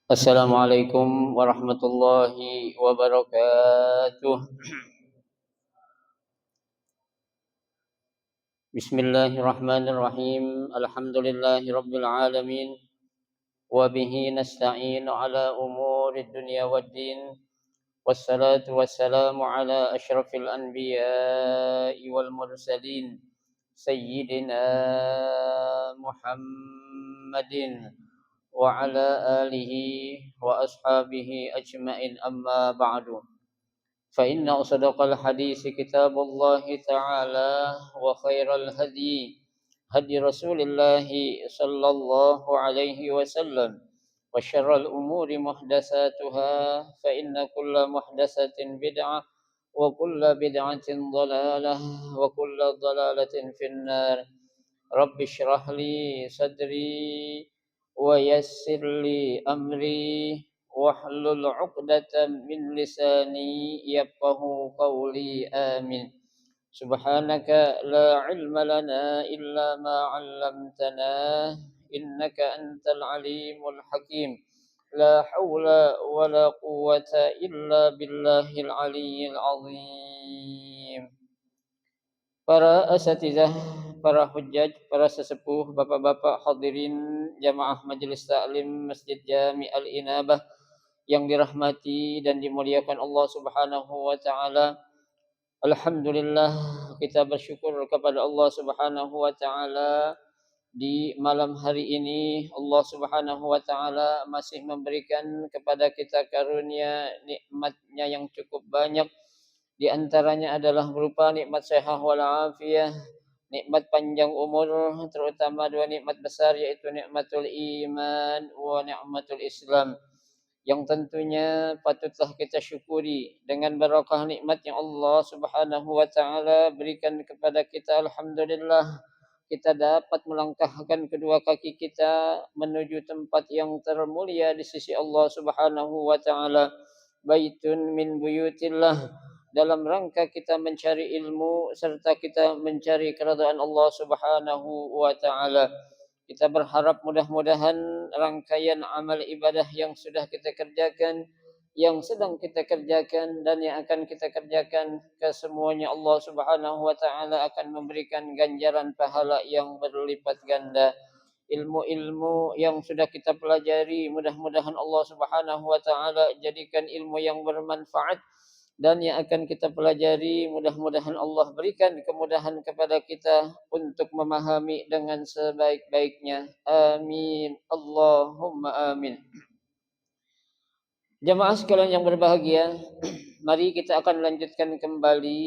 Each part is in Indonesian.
Assalamualaikum warahmatullahi wabarakatuh. Bismillahirrahmanirrahim. Alhamdulillahi rabbil alamin. Wa bihi nasta'inu ala umuri dunya waddin. Wassalatu wassalamu ala asyrafil anbiya'i wal mursalin. Sayyidina Muhammadin wa ala alihi wa ashabihi ajma'in amma ba'du. فإن أصدق الحديث كتاب الله تعالى وخير الهدي هدي رسول الله صلى الله عليه وسلم وشر الأمور محدثاتها فإن كل محدثة بدعة وكل بدعة ضلالة وكل ضلالة في النار رب اشرح لي صدري ويسر لي أمري واحلل عقدة من لساني يفقه قولي آمين. سبحانك لا علم لنا إلا ما علمتنا إنك أنت العليم الحكيم. لا حول ولا قوة إلا بالله العلي العظيم. Para asatizah, para hujjaj, para sesepuh, bapak-bapak hadirin jamaah majelis taklim Masjid Jami' Al-Inabah yang dirahmati dan dimuliakan Allah Subhanahu wa taala. Alhamdulillah, kita bersyukur kepada Allah Subhanahu wa taala di malam hari ini Allah Subhanahu wa taala masih memberikan kepada kita karunia nikmat-Nya yang cukup banyak. Di antaranya adalah berupa nikmat sehat wal afiyah, nikmat panjang umur, terutama dua nikmat besar yaitu nikmatul iman wa nikmatul Islam, yang tentunya patutlah kita syukuri dengan barakah nikmat yang Allah Subhanahu wa taala berikan kepada kita. Alhamdulillah, kita dapat melangkahkan kedua kaki kita menuju tempat yang termulia di sisi Allah Subhanahu wa taala, baitun min buyutillah, dalam rangka kita mencari ilmu serta kita mencari keridhaan Allah Subhanahu wa taala. Kita berharap mudah-mudahan rangkaian amal ibadah yang sudah kita kerjakan, yang sedang kita kerjakan dan yang akan kita kerjakan, kesemuanya Allah Subhanahu wa taala akan memberikan ganjaran pahala yang berlipat ganda. Ilmu-ilmu yang sudah kita pelajari mudah-mudahan Allah Subhanahu wa taala jadikan ilmu yang bermanfaat, dan yang akan kita pelajari mudah-mudahan Allah berikan kemudahan kepada kita untuk memahami dengan sebaik-baiknya. Amin. Allahumma amin. Jamaah sekalian yang berbahagia, mari kita akan melanjutkan kembali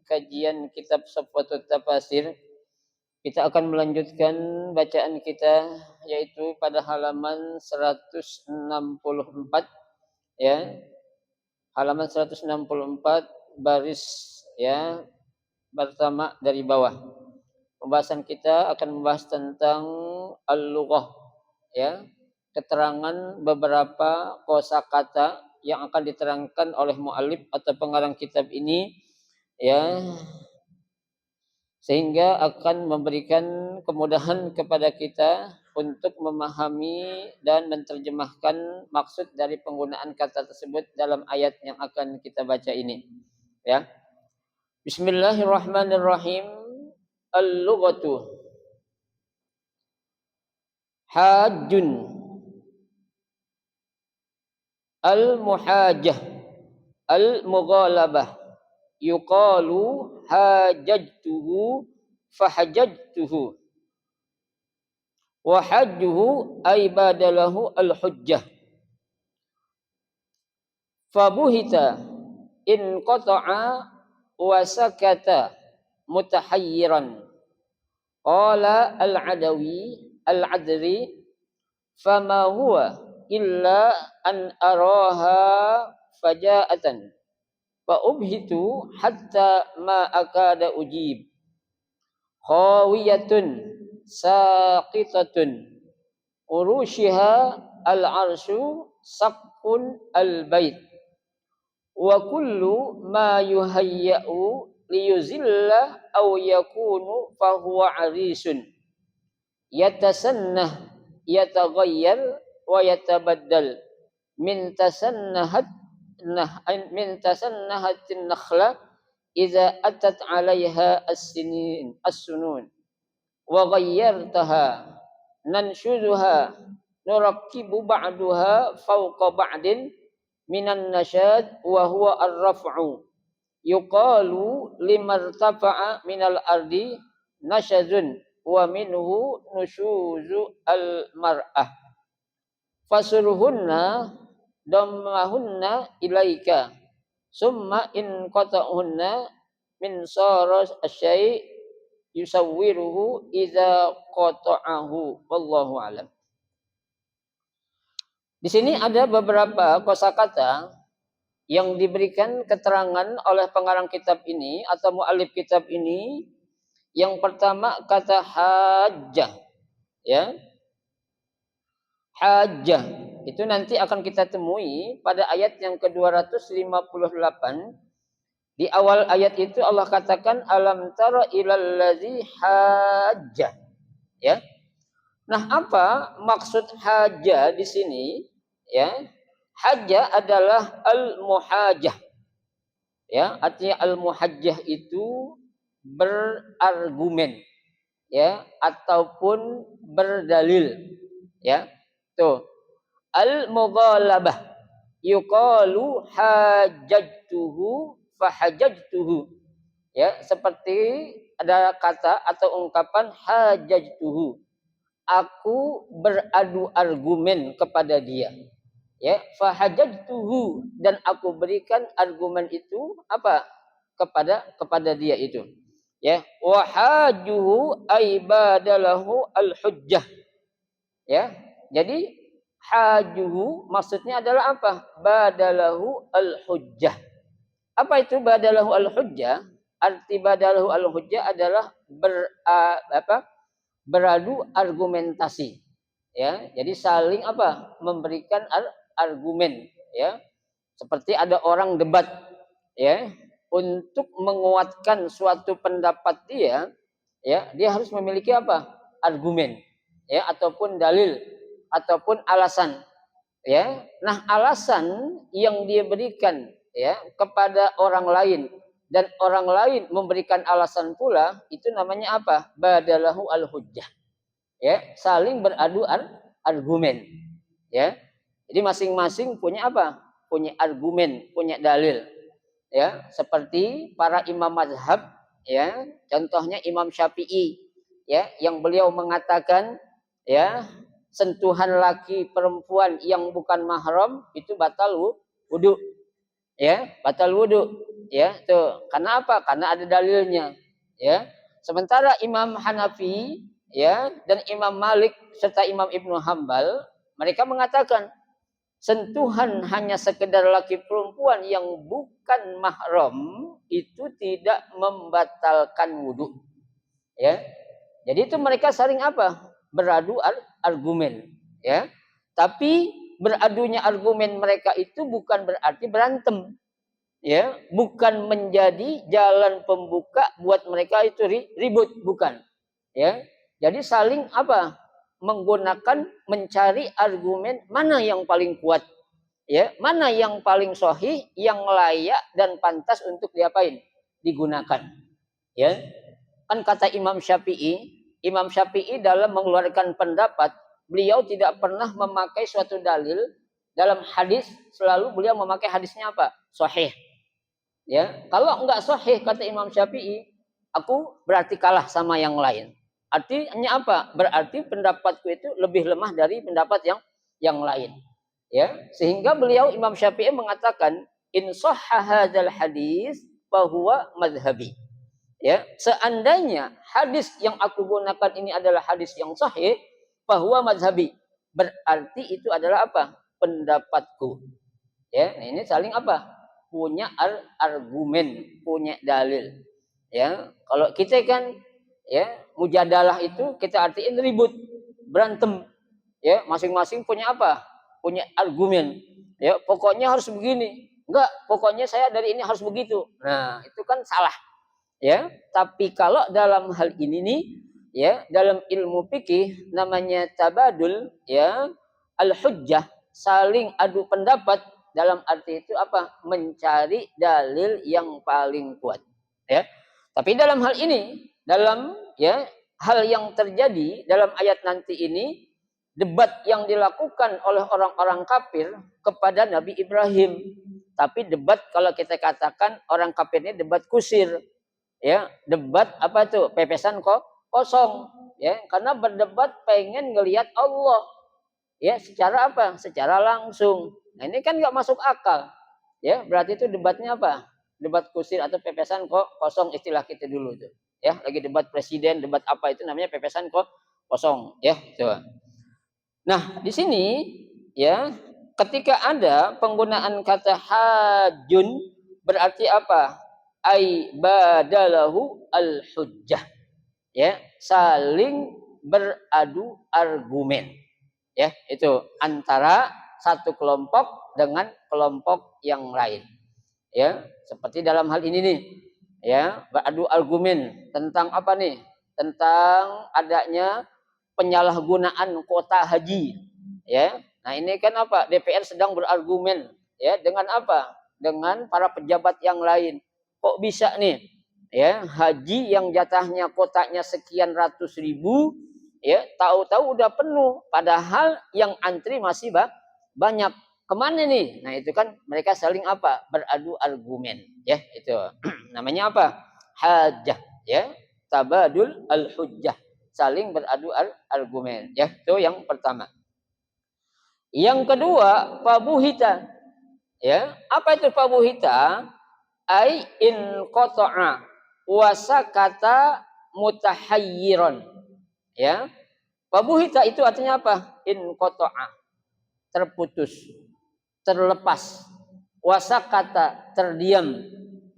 kajian kitab Safwatut Tafasir. Kita akan melanjutkan bacaan kita yaitu pada halaman 164 ya. Halaman 164 baris ya pertama dari bawah. Pembahasan kita akan membahas tentang al-lughah ya, keterangan beberapa kosakata yang akan diterangkan oleh muallif atau pengarang kitab ini ya, sehingga akan memberikan kemudahan kepada kita untuk memahami dan menerjemahkan maksud dari penggunaan kata tersebut dalam ayat yang akan kita baca ini ya. Bismillahirrahmanirrahim. Al-lughatu hajjun, al-muhajah, al-mughalabah, yuqalu hajajtuhu fahajajtuhu, wa hajjuhu ay badalahu al-hujjah, fabuhita in qata'a wa sakata mutahayyiran. Qala al-adawi al-adri fama huwa illa an araha faja'atan fa ubhitu hatta ma akada ujib, khawiyatun saqitatun urushiha al-arshu saqfun al-bait wa kullu ma yuhayya'u liyuzilla aw yakunu fahuwa arisun yatasannah yataghayyar wa yatabaddal min tasannahat min tasannahatin nakhla idza atat 'alaiha as-sinin as-sunun wa ghayyartaha nanshuzuha nurakkibu ba'daha fawqa ba'din minan nashad wa huwa ar-raf'u yuqalu limartafa'a minal ardi nashazun wa minhu nushuzu al-mar'ah fasurhunna dammahunna ilaika summa in qata'hunna min saras asy yusawwiruhu idza qata'ahu wallahu alam. Di sini ada beberapa kosakata yang diberikan keterangan oleh pengarang kitab ini atau muallif kitab ini. Yang pertama kata hajjah, ya. Hajjah itu nanti akan kita temui pada ayat yang ke-258. Di awal ayat itu Allah katakan alam tara ilal ladzi hajjah, ya. Nah, apa maksud hajjah di sini, ya? Hajjah adalah al-muhajjah. Ya, artinya al-muhajjah itu berargumen, ya, ataupun berdalil, ya. Tuh. Al-mughalabah yuqalu hajjatuhu fahajjatuhu. Ya, seperti ada kata atau ungkapan hajjatuhu. Aku beradu argumen kepada dia. Ya, fahajjatuhu dan aku berikan argumen itu apa? kepada dia itu. Ya, wa hajuhu ay badalahu al-hujjah. Ya. Jadi hajuhu maksudnya adalah apa? Badalahu al-hujjah. Apa itu badalahu al-hujjah? Arti badalahu al-hujjah adalah beradu argumentasi. Ya, jadi saling apa? Memberikan argumen, ya. Seperti ada orang debat, ya, untuk menguatkan suatu pendapat dia, ya, dia harus memiliki apa? Argumen, ya, ataupun dalil ataupun alasan, ya. Nah, alasan yang dia berikan, ya, kepada orang lain dan orang lain memberikan alasan pula, itu namanya apa? Badalahu al-hujjah. Ya, saling beradu argumen, ya. Jadi masing-masing punya apa? Punya argumen, punya dalil, ya. Seperti para imam mazhab, ya. Contohnya Imam Syafi'i, ya, yang beliau mengatakan, ya, sentuhan laki perempuan yang bukan mahram itu batal wudu, ya, batal wudu, ya. Tuh, karena apa? Karena ada dalilnya, ya. Sementara Imam Hanafi, ya, dan Imam Malik serta Imam Ibnu Hambal, mereka mengatakan sentuhan hanya sekedar laki perempuan yang bukan mahram itu tidak membatalkan wudu, ya. Jadi itu mereka saling apa? Beradu argumen, ya. Tapi beradunya argumen mereka itu bukan berarti berantem, ya, bukan menjadi jalan pembuka buat mereka itu ribut, bukan, ya. Jadi saling apa? Menggunakan mencari argumen mana yang paling kuat, ya, mana yang paling sahih, yang layak dan pantas untuk diapain? Digunakan, ya. Kan kata Imam Syafi'i dalam mengeluarkan pendapat, beliau tidak pernah memakai suatu dalil dalam hadis, selalu beliau memakai hadisnya apa? Sahih. Ya, kalau enggak sahih kata Imam Syafi'i, aku berarti kalah sama yang lain. Artinya apa? Berarti pendapatku itu lebih lemah dari pendapat yang lain. Ya, sehingga beliau Imam Syafi'i mengatakan, in sahha hadzal hadis fa huwa madhhabi. Ya, seandainya hadis yang aku gunakan ini adalah hadis yang sahih, fa huwa madhhabi. Berarti itu adalah apa? Pendapatku. Ya, ini saling apa? Punya argumen, punya dalil. Ya, kalau kita kan, ya, mujadalah itu kita artiin ribut, berantem, ya, masing-masing punya apa? Punya argumen, ya, pokoknya harus begini, enggak, pokoknya saya dari ini harus begitu. Nah, itu kan salah, ya. Tapi kalau dalam hal ini nih, ya, dalam ilmu fikih namanya tabadul, ya, al-hujjah, saling adu pendapat dalam arti itu apa? Mencari dalil yang paling kuat. Ya. Tapi dalam hal ini, dalam ya hal yang terjadi dalam ayat nanti ini, debat yang dilakukan oleh orang-orang kafir kepada Nabi Ibrahim. Tapi debat kalau kita katakan orang kafir ini debat kusir. Ya, debat apa tuh? Pepesan kok kosong. Ya, karena berdebat pengen ngelihat Allah. Ya, secara apa? Secara langsung. Nah, ini kan nggak masuk akal. Ya, berarti itu debatnya apa? Debat kusir atau pepesan kok kosong istilah kita dulu tuh. Ya, lagi debat presiden, debat apa itu namanya pepesan kok kosong. Ya, coba. Nah, di sini ya, ketika ada penggunaan kata hajun berarti apa? Ai badalahu al-hujjah. Ya, saling beradu argumen. Ya, itu antara satu kelompok dengan kelompok yang lain. Ya, seperti dalam hal ini nih. Ya, beradu argumen tentang apa nih? Tentang adanya penyalahgunaan kuota haji. Ya. Nah, ini kan apa? DPR sedang berargumen ya dengan apa? Dengan para pejabat yang lain. Kok bisa nih? Ya, haji yang jatahnya kotanya sekian ratus ribu, ya tahu-tahu udah penuh, padahal yang antri masih banyak. Kemana nih? Nah, itu kan mereka saling apa? Beradu argumen. Ya, itu namanya apa? Hajah. Ya, tabadul al-hujjah. Saling beradu argumen. Ya, itu yang pertama. Yang kedua, pabuhita. Ya, apa itu pabuhita? Ai in qata'a wasakata mutahayyiron. Ya. Pabuhita itu artinya apa? In qata'a. Terputus, terlepas. Wasakata terdiam,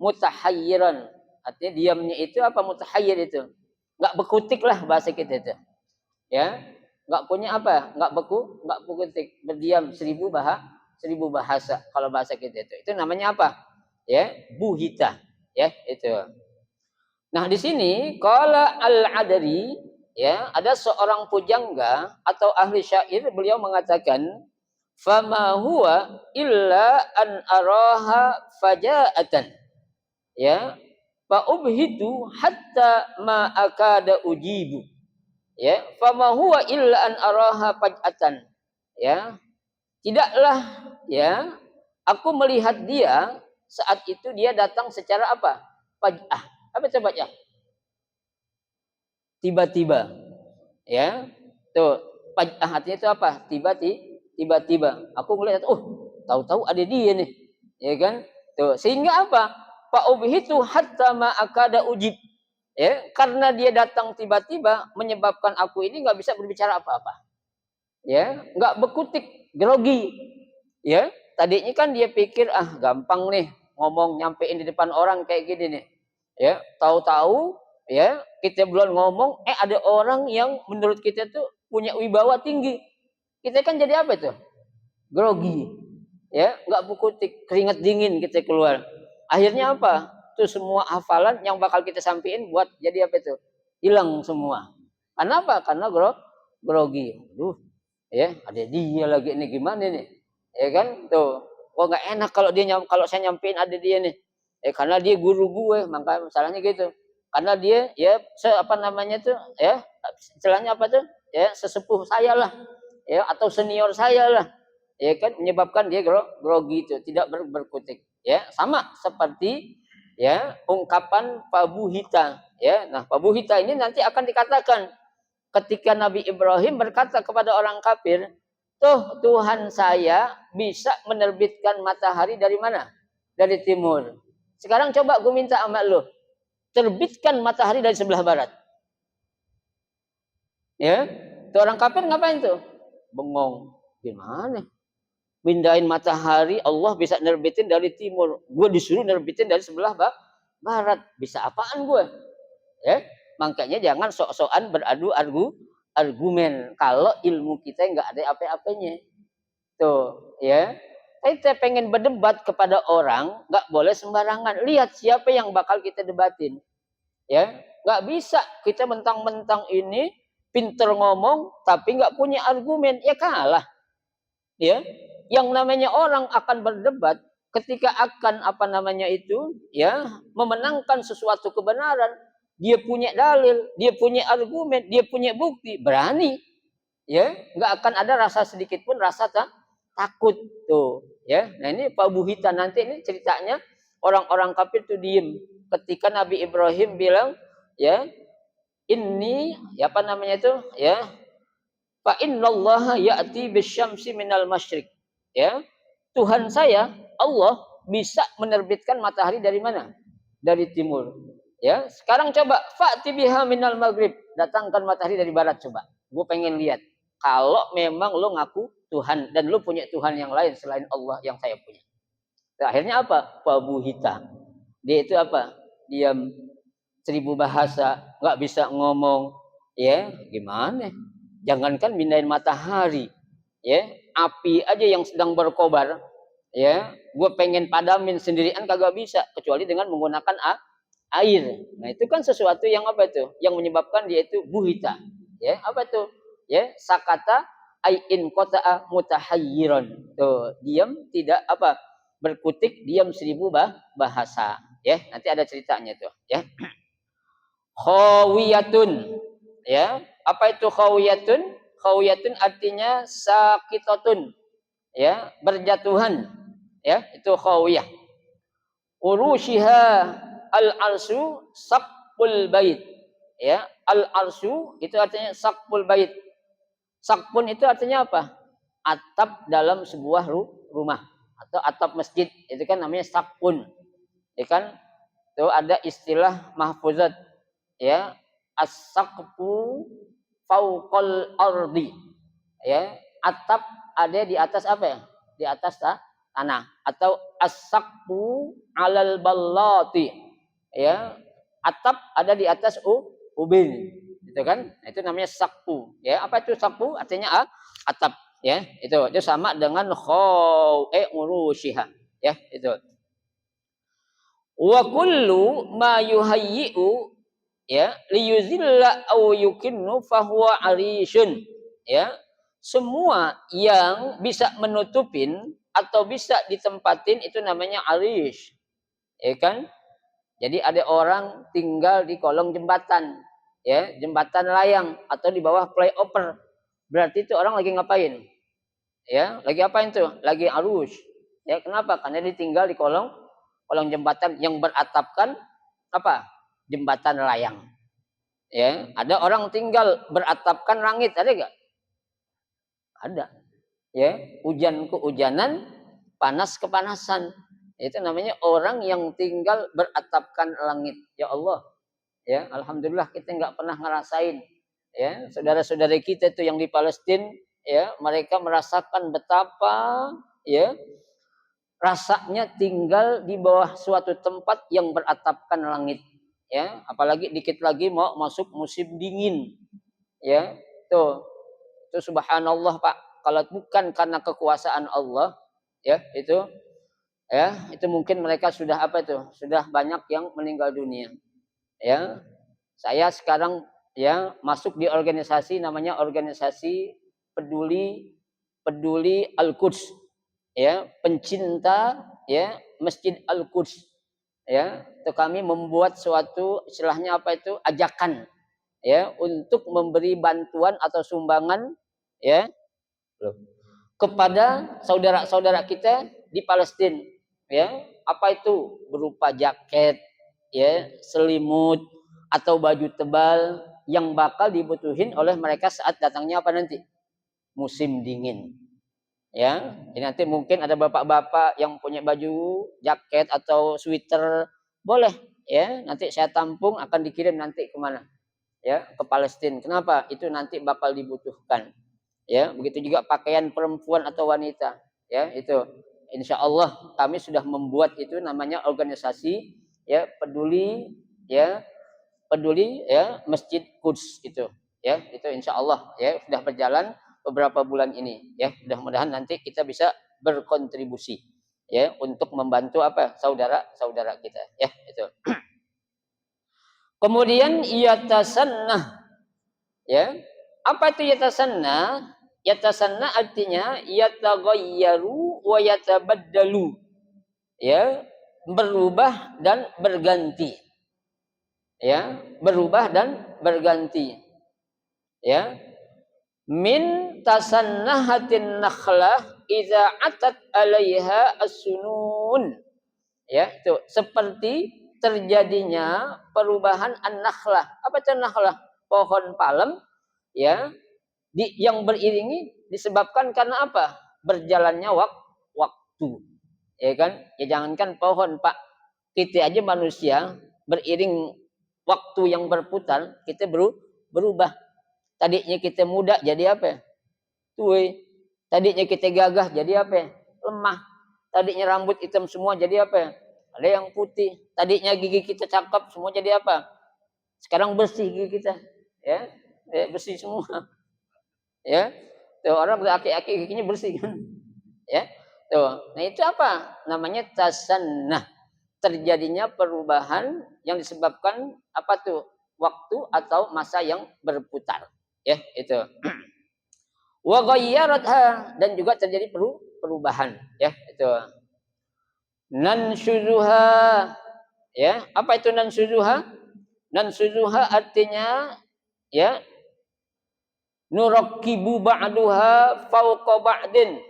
mutahayyiran. Artinya diamnya itu apa? Mutahayyir itu. Enggak berkutik lah bahasa kita itu. Ya, enggak punya apa? Enggak berkutik, berdiam seribu bahasa kalau bahasa kita itu. Itu namanya apa? Ya, buhita. Ya, itu. Nah, di sini qala al-Adari, ya, ada seorang pujangga atau ahli syair, beliau mengatakan fama huwa illa an araha fajaatan. Ya, fa ubhitu hatta ma akada ujibu. Ya, fama huwa illa an araha fajatan. Ya, tidaklah ya aku melihat dia saat itu dia datang secara apa? Faj'ah. Apa itu faj'ah? Tiba-tiba. Ya. Tuh, faj'ah artinya itu apa? Tiba-tiba. Aku melihat, tahu-tahu ada dia nih. Ya kan? Tuh, sehingga apa? Fa ubhitu hatta ma akada ujib. Ya, karena dia datang tiba-tiba menyebabkan aku ini nggak bisa berbicara apa-apa. Ya, nggak berkutik, grogi. Ya, tadinya kan dia pikir gampang nih ngomong nyampein di depan orang kayak gini nih. Ya, tahu-tahu ya kita belum ngomong ada orang yang menurut kita tuh punya wibawa tinggi. Kita kan jadi apa tuh? Grogi. Ya, nggak berkutik, keringat dingin kita keluar. Akhirnya apa? Tuh semua hafalan yang bakal kita sampaikan buat jadi apa itu? Hilang semua. Kenapa? Karena grogi. Aduh, ya ada dia lagi ini gimana nih? Ya kan tuh, nggak enak kalau saya nyampein ada dia nih, karena dia guru gue, maka masalahnya gitu, karena dia ya apa namanya tuh ya istilahnya apa tuh ya sesepuh saya lah ya atau senior saya lah ya kan, menyebabkan dia grogi itu tidak berkutik ya, sama seperti ya ungkapan pabuhita ya. Nah, pabuhita ini nanti akan dikatakan ketika Nabi Ibrahim berkata kepada orang kafir, tuh Tuhan saya bisa menerbitkan matahari dari mana? Dari timur. Sekarang coba gue minta sama lo, terbitkan matahari dari sebelah barat. Ya, tuh orang kafir ngapain tuh? Bengong. Gimana? Pindahin matahari, Allah bisa nerbitin dari timur. Gue disuruh nerbitin dari sebelah barat. Bisa apaan gue? Ya, makanya jangan sok-sokan beradu argumen kalau ilmu kita nggak ada apa-apanya. Tuh, ya. Kita pengen berdebat kepada orang, nggak boleh sembarangan. Lihat siapa yang bakal kita debatin. Ya, nggak bisa kita mentang-mentang ini pinter ngomong tapi nggak punya argumen, ya kalah. Ya. yang namanya orang akan berdebat ketika akan apa namanya itu ya memenangkan sesuatu kebenaran, dia punya dalil, dia punya argumen, dia punya bukti, berani, ya nggak akan ada rasa sedikit pun rasa takut tuh, ya. Nah ini Pak Buhita nanti ini ceritanya orang-orang kafir tuh diem ketika Nabi Ibrahim bilang, ya ini ya apa namanya itu, ya fa innallaha ya'ti bisyamsi minal masyriq, ya Tuhan saya Allah bisa menerbitkan matahari dari mana? Dari timur. Ya, sekarang coba fa'ti biha minal maghrib, datangkan matahari dari barat coba. Gue pengen lihat. Kalau memang lo ngaku Tuhan dan lo punya Tuhan yang lain selain Allah yang saya punya. Nah, akhirnya apa? Pabuhita. Dia itu apa? Diam 1000 bahasa, nggak bisa ngomong. Ya, gimana? Jangankan mindahin matahari, ya api aja yang sedang berkobar, ya gue pengen padamin sendirian kagak bisa kecuali dengan menggunakan air. Nah itu kan sesuatu yang apa tuh yang menyebabkan dia itu buhita, ya apa tuh, ya sakata ain kota'a mutahayyiron, tuh diam tidak apa berkutik, diam 1000 bahasa, ya nanti ada ceritanya tuh, ya khawiyatun, ya apa itu khawiyatun? Khawiyatun artinya sakitatun, ya berjatuhan, ya itu khawiyah. Urushiha al arsu sakpul bait, ya al arsu itu artinya sakpul bait. Sakpun itu artinya apa? Atap dalam sebuah rumah atau atap masjid, itu kan namanya sakpun, ya kan? Itu ada istilah mahfuzat, ya as-saqfu fauqal ardi, ya atap ada di atas apa ya, di atas tanah, atau as-saqfu alal ballati, ya atap ada di atas ubin, gitu kan. Nah, itu namanya saqfu, ya apa itu saqfu artinya atap, ya itu sama dengan urushiha, ya itu. Wa kullu ma yuhayyi'u, ya liyuzilla au yukinnu fahuwa arishun, ya semua yang bisa menutupin atau bisa ditempatin itu namanya arish, ya kan. Jadi ada orang tinggal di kolong jembatan, ya jembatan layang atau di bawah flyover, berarti itu orang lagi ngapain, ya lagi apain tuh, lagi arus, ya kenapa? Karena ditinggal di kolong jembatan yang beratapkan apa, jembatan layang. Ya, ada orang tinggal beratapkan langit, ada enggak? Ada. Ya, hujan kehujanan, panas kepanasan. Itu namanya orang yang tinggal beratapkan langit. Ya Allah. Ya, alhamdulillah kita enggak pernah ngerasain. Ya, saudara-saudara kita itu yang di Palestina, ya, mereka merasakan betapa ya rasanya tinggal di bawah suatu tempat yang beratapkan langit, ya apalagi dikit lagi mau masuk musim dingin, ya itu subhanallah Pak, kalau bukan karena kekuasaan Allah, ya itu mungkin mereka sudah apa itu, sudah banyak yang meninggal dunia. Ya saya sekarang ya masuk di organisasi namanya organisasi peduli Al-Quds, ya pencinta ya Masjid Al-Quds, ya itu kami membuat suatu istilahnya apa itu ajakan, ya untuk memberi bantuan atau sumbangan, ya kepada saudara-saudara kita di Palestina, ya apa itu berupa jaket, ya selimut atau baju tebal yang bakal dibutuhin oleh mereka saat datangnya apa nanti musim dingin. Ya, jadi nanti mungkin ada bapak-bapak yang punya baju, jaket atau sweater, boleh ya. Nanti saya tampung akan dikirim nanti kemana? Ya, ke Palestina. Kenapa? Itu nanti bakal dibutuhkan. Ya, begitu juga pakaian perempuan atau wanita. Ya, itu. Insya Allah kami sudah membuat itu namanya organisasi ya peduli ya Masjid Quds itu. Ya, itu insya Allah ya sudah berjalan beberapa bulan ini, ya mudah-mudahan nanti kita bisa berkontribusi ya untuk membantu apa saudara-saudara kita, ya itu. Kemudian yatasannah, ya apa itu yatasannah? Yatasanna artinya yataghayyaru wa yatabaddalu. Ya, berubah dan berganti. Ya, berubah dan berganti. Ya. Min tasannahatin nakhlah idza atat 'alaiha as-sunun. Ya, itu seperti terjadinya perubahan an-nakhlah. Apa itu nakhlah? Pohon palem ya, yang beriringi disebabkan karena apa? Berjalannya waktu. Ya kan? Ya jangankan pohon, Pak. Kita aja manusia beriring waktu yang berputar, kita berubah. Tadinya kita muda jadi apa? Tua. Tadinya kita gagah jadi apa? Lemah. Tadinya rambut hitam semua jadi apa? Ada yang putih. Tadinya gigi kita cakep semua jadi apa? Sekarang bersih gigi kita. Ya, bersih semua. Ya. Tuh orang aki-aki giginya bersih kan. Ya. Tuh. Nah, itu apa? Namanya tasannah. Terjadinya perubahan yang disebabkan apa tuh? Waktu atau masa yang berputar. Ya, itu. Wa ghayyaratha, dan juga terjadi perubahan, ya, itu. Nansyuzuha, ya. Apa itu nansyuzuha? Nansyuzuha artinya ya nurakkibu ba'duha fawqa ba'din.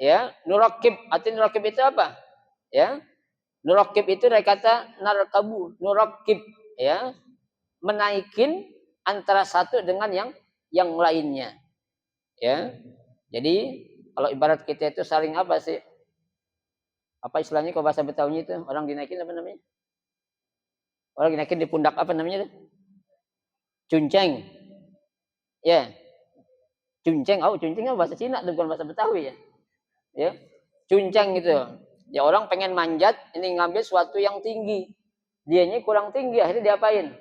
Ya, nurakkib, artinya nurakkib itu apa? Ya. Nurakkib itu dari kata narkabu, nurakkib, ya. Menaikin antara satu dengan yang lainnya. Ya. Jadi kalau ibarat kita itu saling apa sih? Apa istilahnya kalau bahasa Betawi itu? Orang dinaikin apa namanya? Orang dinaikin di pundak apa namanya itu? Cunceng. Ya. Cunceng. Oh, cunceng bahasa Cina bukan bahasa Betawi ya. Ya. Cunceng gitu. Ya orang pengen manjat, ini ngambil sesuatu yang tinggi. Dianya kurang tinggi, akhirnya diapain?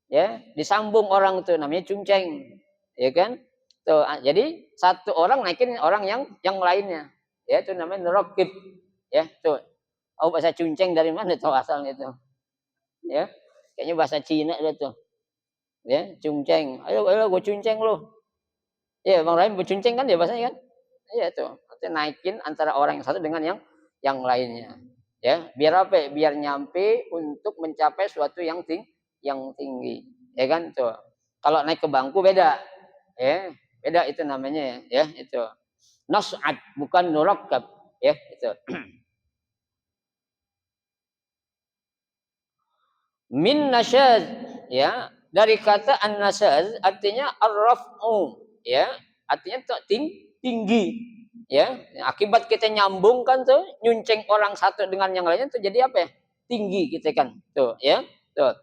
Ya, disambung orang itu namanya cunceng. Ya kan? Tuh, jadi satu orang naikin orang yang lainnya. Ya, itu namanya nurokib. Ya, tuh. Oh, bahasa cunceng dari mana tuh asalnya itu? Ya, kayaknya bahasa Cina itu tuh. Ya, cunceng. Ayo, gue cunceng lu. Ya, bang lain bercunceng kan ya bahasanya kan? Iya tuh. Artinya naikin antara orang yang satu dengan yang lainnya. Ya, biar apa? Biar nyampe untuk mencapai suatu yang tinggi. Ya kan tuh. Kalau naik ke bangku beda. Ya, beda itu namanya ya, itu. Nas'ad bukan nurakkab, ya, itu. Min nasyaz, ya, dari kata an-nasyaz artinya ar-raf'u, ya, artinya tinggi, ya. Akibat kita nyambungkan tuh nyunceng orang satu dengan yang lainnya tuh jadi apa ya? Tinggi kita kan. Tuh, ya. Tuh.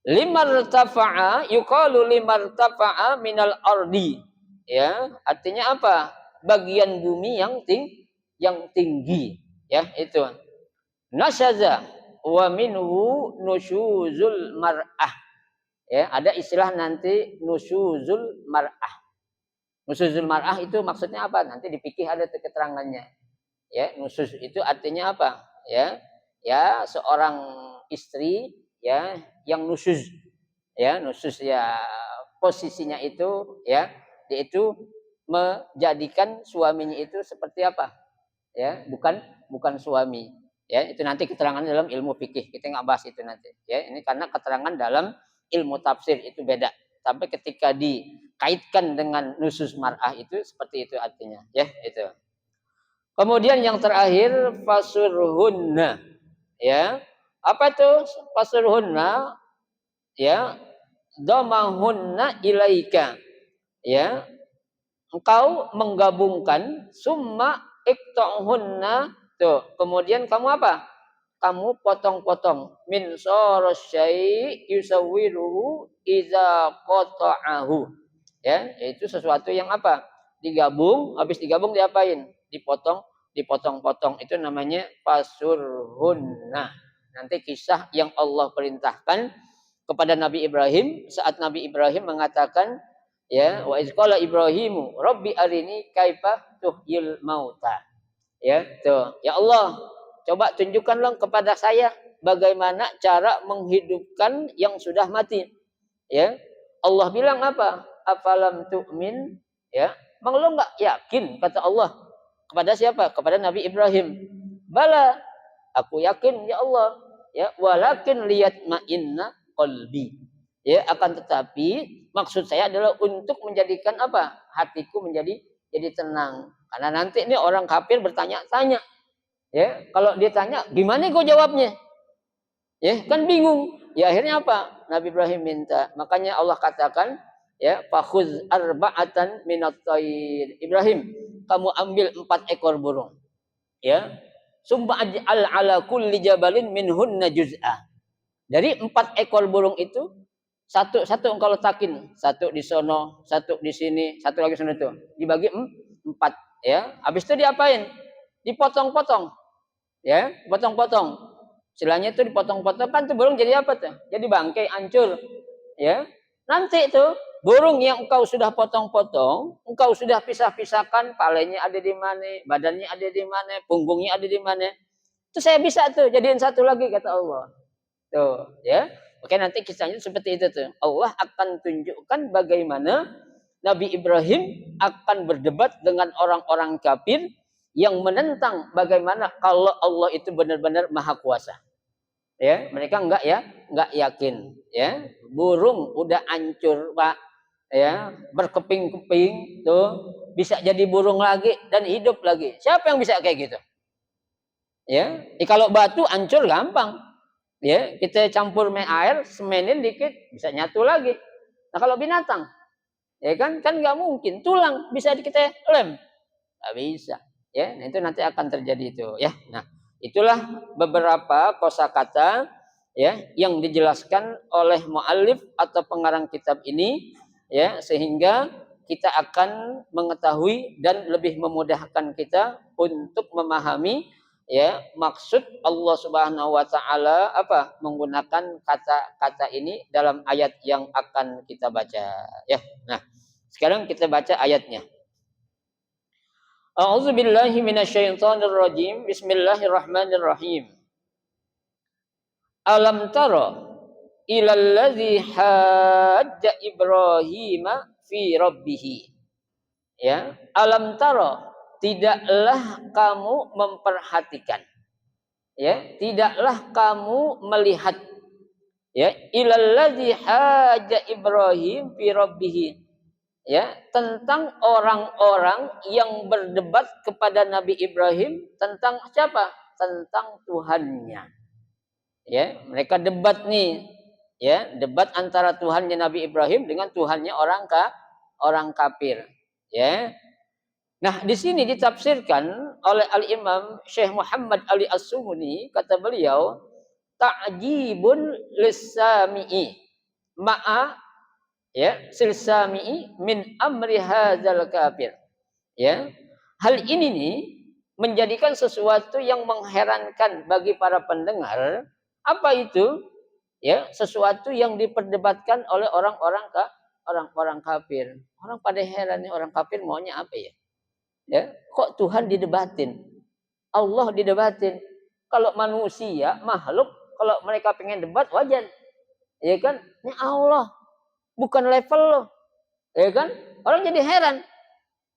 Limartafa'a yuqalu limartafa'a minal ardi. Ya, artinya apa? Bagian bumi yang tinggi, ya, itu. Nasyaza wa minhu nusyuzul mar'ah. Ya, ada istilah nanti nusyuzul mar'ah. Nusyuzul mar'ah itu maksudnya apa? Nanti di fikih ada keterangannya. Ya, nusyuz itu artinya apa? Ya. Ya, seorang istri ya yang nusyuz. Ya, nusyuz ya posisinya itu ya, yaitu menjadikan suaminya itu seperti apa? Ya, bukan suami. Ya, itu nanti keterangan dalam ilmu fikih. Kita nggak bahas itu nanti. Ya, ini karena keterangan dalam ilmu tafsir itu beda. Sampai ketika dikaitkan dengan nusus mar'ah itu seperti itu artinya. Ya, itu. Kemudian yang terakhir fasurhunna. Ya. Apa itu fasurhunna? Ya. Domahunna ilaika. Ya. Engkau menggabungkan summa ikta'hunna. Tuh, kemudian kamu apa? Kamu potong-potong min sarasyai yusawwiruhu iza qata'ahu. Ya, yaitu sesuatu yang apa? Digabung, habis digabung diapain? Dipotong-potong. Itu namanya fasurhunna. Nanti kisah yang Allah perintahkan kepada Nabi Ibrahim saat Nabi Ibrahim mengatakan ya, wa iz qala Ibrahimu rabbi arini kaifa tuhyil mauta. Ya, tuh. Ya Allah, coba tunjukkanlah kepada saya bagaimana cara menghidupkan yang sudah mati. Ya. Allah bilang apa? afalam tu'min, ya, emang lo enggak yakin, kata Allah, kepada siapa? Kepada Nabi Ibrahim. Bala, aku yakin ya Allah, ya, walakin liyatma'inna qalbi. Ya, akan tetapi maksud saya adalah untuk menjadikan apa? Hatiku jadi tenang. Karena nanti ini orang kafir bertanya-tanya. Ya, kalau dia tanya, gimana kau jawabnya? Ya, kan bingung. Ya akhirnya apa? Nabi Ibrahim minta. Makanya Allah katakan, ya, fakhudz arba'atan minat tayr. Ibrahim, kamu ambil 4 ekor burung. Ya. Summa aj'al ala kulli jabalin minhunna juz'a. Dari 4 ekor burung itu, satu engkau letakin, satu di sono, satu di sini, satu lagi sono itu. Dibagi 4, ya. Habis itu diapain? Dipotong-potong. Ya, potong-potong. Istilahnya itu dipotong-potong, kan tuh burung jadi apa tuh? Jadi bangkai, hancur. Ya. Nanti itu burung yang engkau sudah potong-potong, engkau sudah pisah-pisahkan, palanya ada di mana, badannya ada di mana, punggungnya ada di mana. Itu saya bisa tuh jadiin satu lagi, kata Allah. Tuh, ya. Oke, nanti kisahnya seperti itu tuh. Allah akan tunjukkan bagaimana Nabi Ibrahim akan berdebat dengan orang-orang kafir yang menentang bagaimana kalau Allah itu benar-benar maha kuasa. Ya, mereka enggak yakin, ya. Burung udah hancur, Pak. Ya, berkeping-keping tuh, bisa jadi burung lagi dan hidup lagi. Siapa yang bisa kayak gitu? Ya, kalau batu hancur gampang. Ya, kita campur air, semenin dikit bisa nyatu lagi. Nah, kalau binatang, ya kan nggak mungkin. Tulang bisa kita lem, nggak bisa. Ya, nah itu nanti akan terjadi itu, ya. Nah, itulah beberapa kosakata, ya, yang dijelaskan oleh muallif atau pengarang kitab ini, ya, sehingga kita akan mengetahui dan lebih memudahkan kita untuk memahami, ya, maksud Allah Subhanahu wa taala apa menggunakan kata-kata ini dalam ayat yang akan kita baca, ya. Nah, sekarang kita baca ayatnya. A'udzu billahi minasyaitonir rajim. Bismillahirrahmanirrahim. Alam tara ilal ladzi hajja Ibrahim fi rabbih. Ya, alam tara, tidaklah kamu memperhatikan. Ya, tidaklah kamu melihat, ya, ilal ladzi hajja Ibrahim fi rabbih. Ya, tentang orang-orang yang berdebat kepada Nabi Ibrahim tentang siapa? Tentang Tuhannya. Ya, mereka debat nih. Ya, debat antara Tuhannya Nabi Ibrahim dengan Tuhannya orang kafir. Ya. Nah, di sini ditafsirkan oleh Al-Imam Syekh Muhammad Ali As-Sumuni, kata beliau, ta'jibun lis-sami'i ma'a, ya, silsami'i min amri hadzal kafir. Ya, hal ini nih menjadikan sesuatu yang mengherankan bagi para pendengar. Apa itu? Ya, sesuatu yang diperdebatkan oleh orang-orang kafir. Orang pada heran nih, orang kafir maunya apa ya? Ya, kok Tuhan didebatin? Allah didebatin. Kalau manusia, makhluk, kalau mereka pengen debat wajar. Ya kan? Ini Allah, bukan level lo. Ya kan? Orang jadi heran.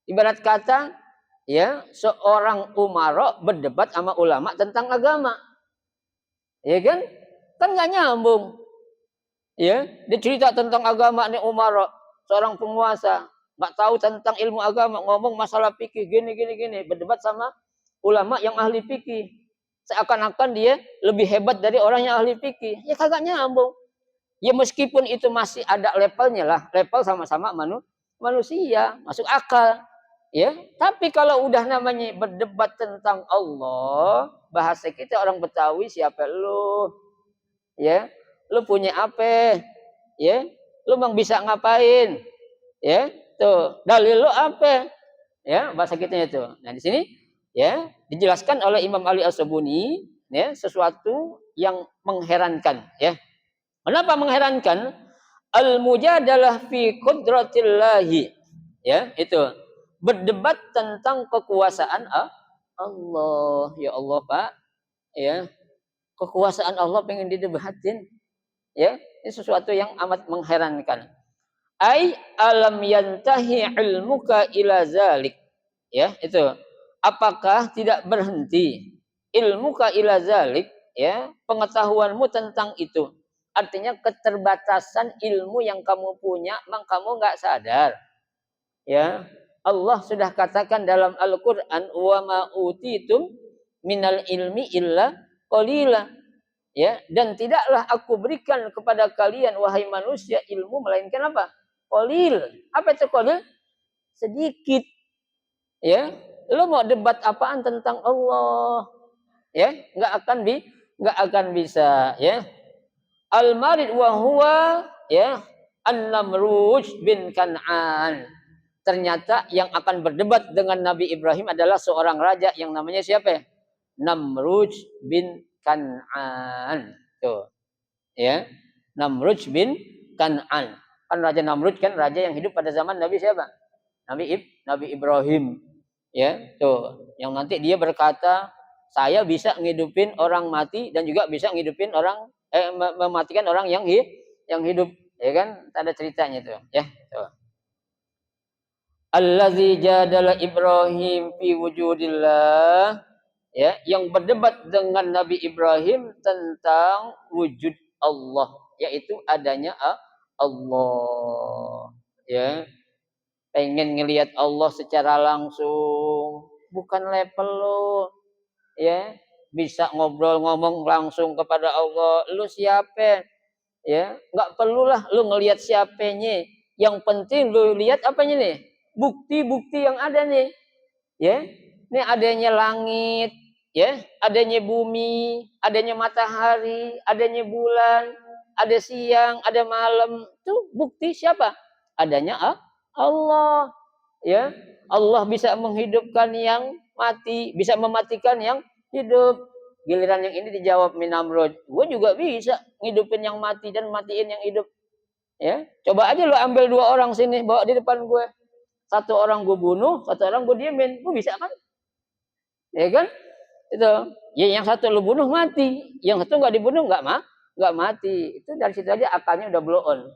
Ibarat kata, ya, seorang umara berdebat sama ulama tentang agama. Ya kan? Kan nggak nyambung. Ya, dia cerita tentang agama nih umara, seorang penguasa, nggak tahu tentang ilmu agama, ngomong masalah fikih gini, berdebat sama ulama yang ahli fikih. Seakan-akan dia lebih hebat dari orang yang ahli fikih. Ya kagak nyambung. Ya meskipun itu masih ada levelnya lah, level sama-sama manusia, masuk akal. Ya, tapi kalau udah namanya berdebat tentang Allah, bahasa kita orang Betawi, siapa lu? Ya, lu punya apa? Ya, lu mang bisa ngapain? Ya, tuh, dalil lu apa? Ya, bahasa kita itu. Nah, di sini, ya, dijelaskan oleh Imam Ali As-Sabuni, ya, sesuatu yang mengherankan, ya. Kenapa mengherankan? Al-mujadalah fi qudratillahi. Ya, itu. Berdebat tentang kekuasaan Allah. Ya Allah, Pak. Ya. Kekuasaan Allah pengen didebatin. Ya, ini sesuatu yang amat mengherankan. Ai alam yantahi ilmuka ila zalik. Ya, itu. Apakah tidak berhenti ilmuka ila zalik, ya, pengetahuanmu tentang itu. Artinya keterbatasan ilmu yang kamu punya, memang kamu nggak sadar. Ya, Allah sudah katakan dalam Al-Qur'an, wa ma utitum minal ilmi illa qalila. Ya, dan tidaklah aku berikan kepada kalian wahai manusia ilmu melainkan apa? Qalil. Apa itu qalil? Sedikit. Ya, lo mau debat apaan tentang Allah? Ya, nggak akan bisa. Ya, Al-Marid wa huwa, ya, An-Namruj bin Kan'an. Ternyata yang akan berdebat dengan Nabi Ibrahim adalah seorang raja yang namanya siapa? Namruj bin Kan'an. Tuh, ya. Namruj bin Kan'an. Kan Raja Namrud kan raja yang hidup pada zaman Nabi siapa? Nabi Ibrahim. Ya, tuh. Yang nanti dia berkata, saya bisa ngidupin orang mati dan juga bisa ngidupin orang mematikan orang yang hidup. Ya kan? Ada ceritanya tuh, ya. Tuh. Allazi jadala Ibrahim fi wujudillah, ya, yang berdebat dengan Nabi Ibrahim tentang wujud Allah, yaitu adanya Allah. Ya, pengen ngelihat Allah secara langsung, bukan level lo. Ya, bisa ngobrol ngomong langsung kepada Allah. Lu siapa? Ya, nggak perlulah lu ngelihat siapanya. Yang penting lu lihat apanya nih? Bukti-bukti yang ada nih. Ya, ini adanya langit, ya, adanya bumi, adanya matahari, adanya bulan, ada siang, ada malam. Itu bukti siapa? Adanya Allah. Ya, Allah bisa menghidupkan yang mati, bisa mematikan yang hidup. Giliran yang ini dijawab Namrud, gue juga bisa ngidupin yang mati dan matiin yang hidup. Ya, coba aja lo ambil 2 orang sini, bawa di depan gue. 1 orang gue bunuh, 1 orang gue diemin, gue bisa kan? Ya kan? Itu. Ya, yang satu lu bunuh mati, yang satu nggak dibunuh nggak mati. Itu dari situ aja akalnya udah blow on.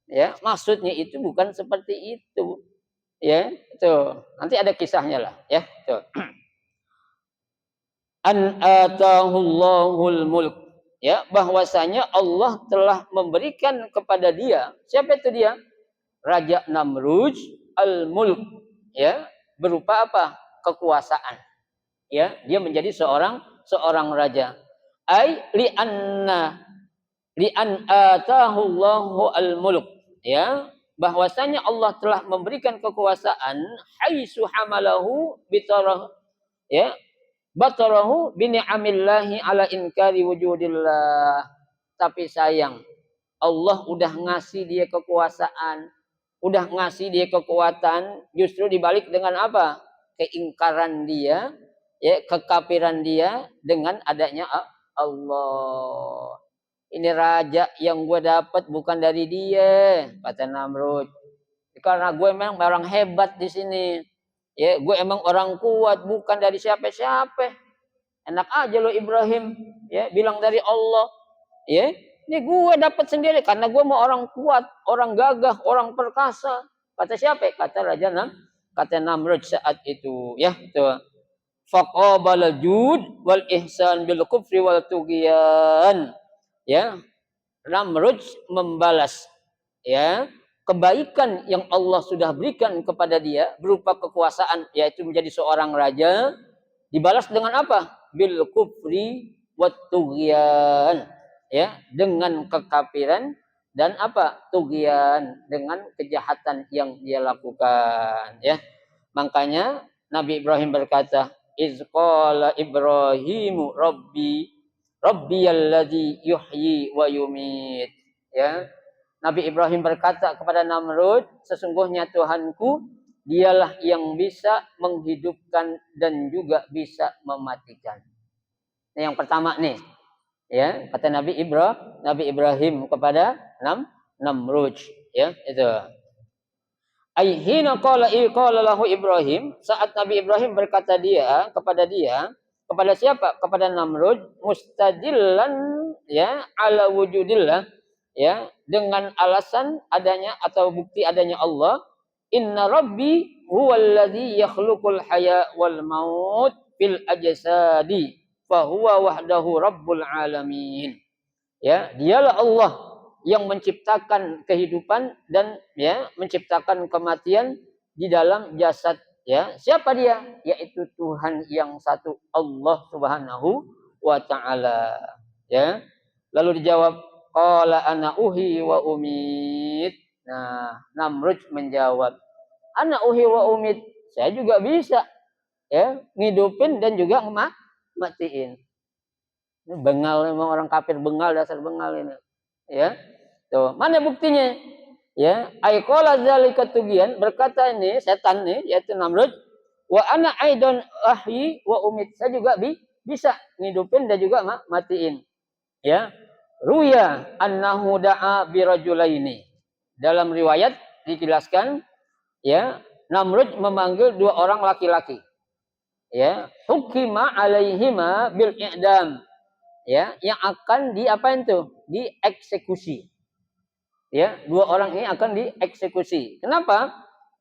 Ya, maksudnya itu bukan seperti itu. Ya, itu. Nanti ada kisahnya lah, ya. Tuh. An atahullahul mulk. Ya, bahwasanya Allah telah memberikan kepada dia. Siapa itu dia? Raja Namruj al-mulk. Ya, berupa apa? Kekuasaan. Ya, dia menjadi seorang raja. Ai li'an atahullahu al-mulk. Ya, bahwasanya Allah telah memberikan kekuasaan haitsu hamalahu bitarah, ya, batarahu bi ni'amillahi ala inkari wujudillah. Tapi sayang, Allah udah ngasih dia kekuasaan, udah ngasih dia kekuatan, justru dibalik dengan apa? Keingkaran dia, ya, kekafiran dia dengan adanya Allah. Ini raja yang gue dapat bukan dari dia, kata Namrud. Karena gue memang orang hebat di sini. Ya, gue emang orang kuat, bukan dari siapa-siapa. Enak aja lo Ibrahim, ya, bilang dari Allah. Ya, ini gue dapat sendiri karena gue mau orang kuat, orang gagah, orang perkasa. Kata siapa? Kata Raja kata Namrud saat itu, ya, itu. Faqabal jud wal ihsan bil kufri wal tughyan. Ya, Namrud membalas, ya, kebaikan yang Allah sudah berikan kepada dia berupa kekuasaan, yaitu menjadi seorang raja, dibalas dengan apa? Bil kufri wat tughyan, ya, dengan kekafiran dan apa? Tughyan, dengan kejahatan yang dia lakukan, ya. Makanya Nabi Ibrahim berkata, iz qala Ibrahimu rabbiyalladzi yuhyi wa yumit. Ya. Nabi Ibrahim berkata kepada Namrud, sesungguhnya Tuhanku dialah yang bisa menghidupkan dan juga bisa mematikan. Ini yang pertama nih. Ya, kata Nabi Ibrahim kepada Namrud, ya, itu. Aihina qala lahu Ibrahim, saat Nabi Ibrahim berkata kepada siapa? Kepada Namrud, mustadillan, ya, ala wujudillah, ya, dengan alasan adanya atau bukti adanya Allah, inna rabbi huwallazi yakhluqul haya wal maut fil ajsadi fa huwa wahdahu rabbul alamin. Ya, dialah Allah yang menciptakan kehidupan dan ya menciptakan kematian di dalam jasad, ya. Siapa dia? Yaitu Tuhan yang satu, Allah Subhanahu wa taala, ya. Lalu dijawab, qala ana uhi wa umit. Nah, Namrud menjawab, ana uhi wa umit. Saya juga bisa, ya, ngidupin dan juga matiin. Ini bengal, memang orang kafir bengal, dasar bengal ini. Ya. Tuh, mana buktinya? Ya, aiqala zalika tugian, berkata ini setan nih yaitu Namrud, wa ana aidon ahyi wa umit. Saya juga bisa ngidupin dan juga matiin. Ya. Ruya annahu da'a birajulaini. Dalam riwayat dijelaskan, ya, Namrud memanggil dua orang laki-laki. Ya, hukima alaihima bil i'dam. Ya, yang akan diapain tuh? Dieksekusi. Ya, dua orang ini akan dieksekusi. Kenapa?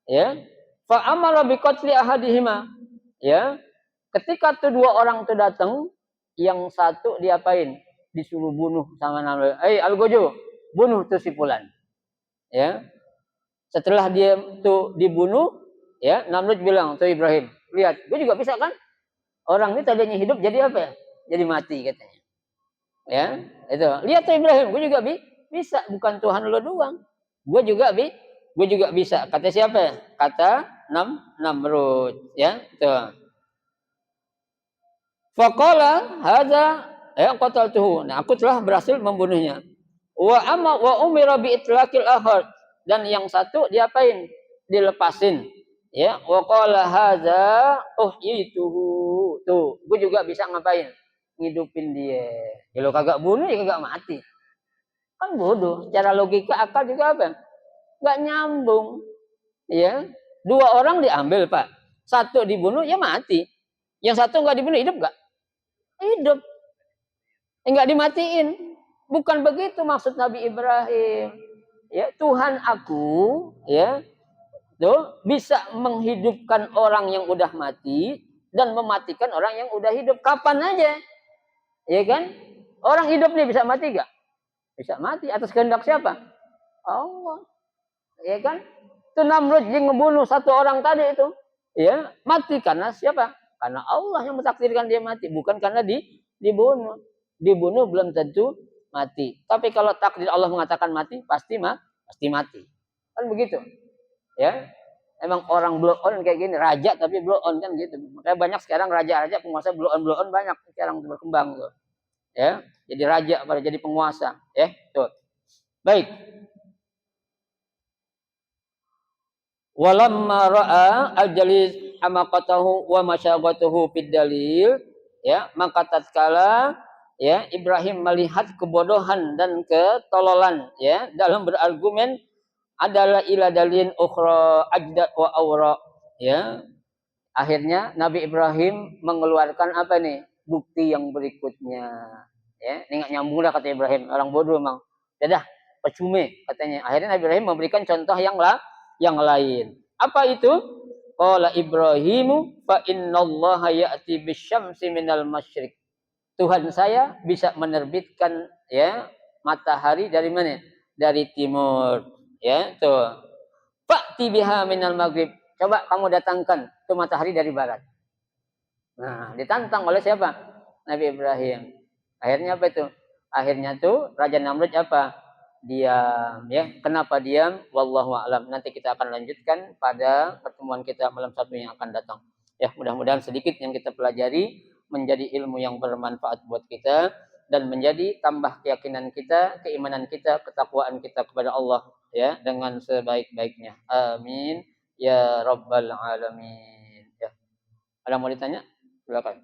Ya, fa amara bi qatli ahadihima. Ya, ketika tuh dua orang tuh datang, yang satu diapain? Disuruh bunuh sama Namrud. Algojo, bunuh tuh si fulan. Ya. Setelah dia tuh dibunuh, ya, Namrud bilang tuh Ibrahim, lihat, gue juga bisa kan? Orang ini tadinya hidup jadi apa ya? Jadi mati katanya. Ya, itu. Lihat tuh Ibrahim, gue juga bisa, bukan Tuhan lo doang. Gue juga bisa. Kata siapa ya? Kata Namrud, ya. Tuh. Faqala hadza ya qataltuhu. Nah, aku telah berhasil membunuhnya. Wa umira bi itlaqil akhar, dan yang satu diapain? Dilepasin. Ya, wa qala hadza uhyituhu. Tuh, gue juga bisa ngapain? Ngidupin dia. Kalau kagak bunuh ya kagak mati. Kan bodoh. Secara logika akal juga apa? Enggak nyambung. Ya. Dua orang diambil, Pak. Satu dibunuh ya mati. Yang satu enggak dibunuh hidup enggak? Hidup. Enggak dimatiin. Bukan begitu maksud Nabi Ibrahim. Ya, Tuhan aku, ya, tuh bisa menghidupkan orang yang udah mati dan mematikan orang yang udah hidup kapan aja. Ya kan? Orang hidup nih bisa mati enggak? Bisa mati atas kehendak siapa? Allah. Ya kan? Itu Namrud yang ngebunuh satu orang tadi itu. Ya, mati karena siapa? Karena Allah yang mentakdirkan dia mati, bukan karena dibunuh. Dibunuh belum tentu mati. Tapi kalau takdir Allah mengatakan mati, pasti mati. Kan begitu. Ya. Emang orang blow on kayak gini, raja tapi blow on kan gitu. Makanya banyak sekarang raja-raja penguasa blow on banyak sekarang berkembang tuh. Ya, jadi raja pada jadi penguasa, ya. Tuh. Baik. Walamma ra'a al-jalis hamaqatahu wa masyaqatahu fid dalil, ya, maka tatkala ya Ibrahim melihat kebodohan dan ketololan ya dalam berargumen, adalah ila dalil ukhra ajda wa awra, ya. Akhirnya Nabi Ibrahim mengeluarkan apa nih? Bukti yang berikutnya. Ya, ini enggak nyambung lah kata Ibrahim, orang bodoh emang. Dadah, percuma katanya. Akhirnya Nabi Ibrahim memberikan contoh yang lain. Apa itu? Qala Ibrahimu fa innallaha ya'ti bisyamsi minal masyriq. Tuhan saya bisa menerbitkan ya matahari dari mana? Dari timur. Ya, tuh. Fa'ti biha minal maghrib. Coba kamu datangkan tuh matahari dari barat. Nah, ditantang oleh siapa? Nabi Ibrahim. Akhirnya apa itu? Akhirnya tuh Raja Namrud apa? Diam, ya. Kenapa diam? Wallahu a'lam. Nanti kita akan lanjutkan pada pertemuan kita malam Sabtu yang akan datang. Ya, mudah-mudahan sedikit yang kita pelajari menjadi ilmu yang bermanfaat buat kita dan menjadi tambah keyakinan kita, keimanan kita, ketakwaan kita kepada Allah ya dengan sebaik-baiknya. Amin ya rabbal alamin. Ya. Ada mau ditanya? Silakan.